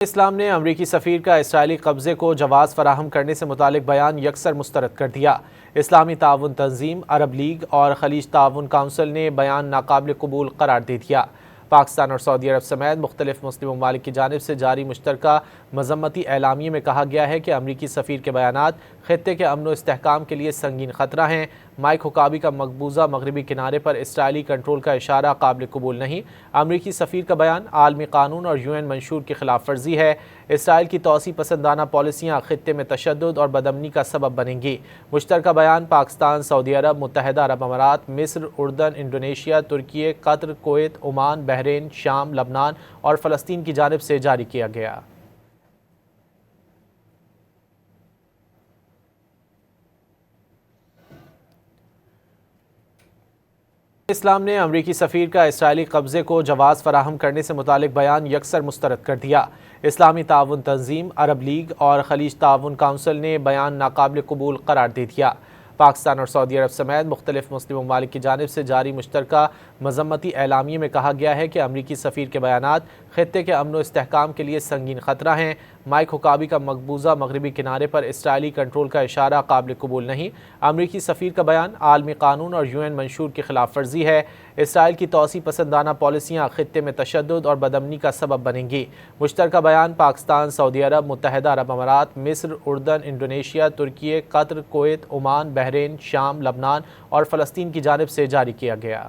اسلام نے امریکی سفیر کا اسرائیلی قبضے کو جواز فراہم کرنے سے متعلق بیان یکسر مسترد کر دیا۔ اسلامی تعاون تنظیم، عرب لیگ اور خلیج تعاون کونسل نے بیان ناقابل قبول قرار دے دیا۔ پاکستان اور سعودی عرب سمیت مختلف مسلم ممالک کی جانب سے جاری مشترکہ مذمتی اعلامیے میں کہا گیا ہے کہ امریکی سفیر کے بیانات خطے کے امن و استحکام کے لیے سنگین خطرہ ہیں۔ مائک حکابی کا مقبوضہ مغربی کنارے پر اسرائیلی کنٹرول کا اشارہ قابل قبول نہیں۔ امریکی سفیر کا بیان عالمی قانون اور UN منشور کی خلاف ورزی ہے۔ اسرائیل کی توسیع پسندانہ پالیسیاں خطے میں تشدد اور بدامنی کا سبب بنیں گی۔ مشترکہ بیان پاکستان، سعودی عرب، متحدہ عرب امارات، مصر، اردن، انڈونیشیا، ترکی، قطر، کویت، عمان، بحرین، شام، لبنان اور فلسطین کی جانب سے جاری کیا گیا۔ اسلام نے امریکی سفیر کا اسرائیلی قبضے کو جواز فراہم کرنے سے متعلق بیان یکسر مسترد کر دیا۔ اسلامی تعاون تنظیم، عرب لیگ اور خلیج تعاون کونسل نے بیان ناقابل قبول قرار دے دیا۔ پاکستان اور سعودی عرب سمیت مختلف مسلم ممالک کی جانب سے جاری مشترکہ مذمتی اعلامیے میں کہا گیا ہے کہ امریکی سفیر کے بیانات خطے کے امن و استحکام کے لیے سنگین خطرہ ہیں۔ مائک حکابی کا مقبوضہ مغربی کنارے پر اسرائیلی کنٹرول کا اشارہ قابل قبول نہیں۔ امریکی سفیر کا بیان عالمی قانون اور UN منشور کی خلاف ورزی ہے۔ اسرائیل کی توسیع پسندانہ پالیسیاں خطے میں تشدد اور بدامنی کا سبب بنیں گی۔ مشترکہ بیان پاکستان، سعودی عرب، متحدہ عرب امارات، مصر، اردن، انڈونیشیا، ترکی، قطر، کویت، عمان، بحرین، شام، لبنان اور فلسطین کی جانب سے جاری کیا گیا۔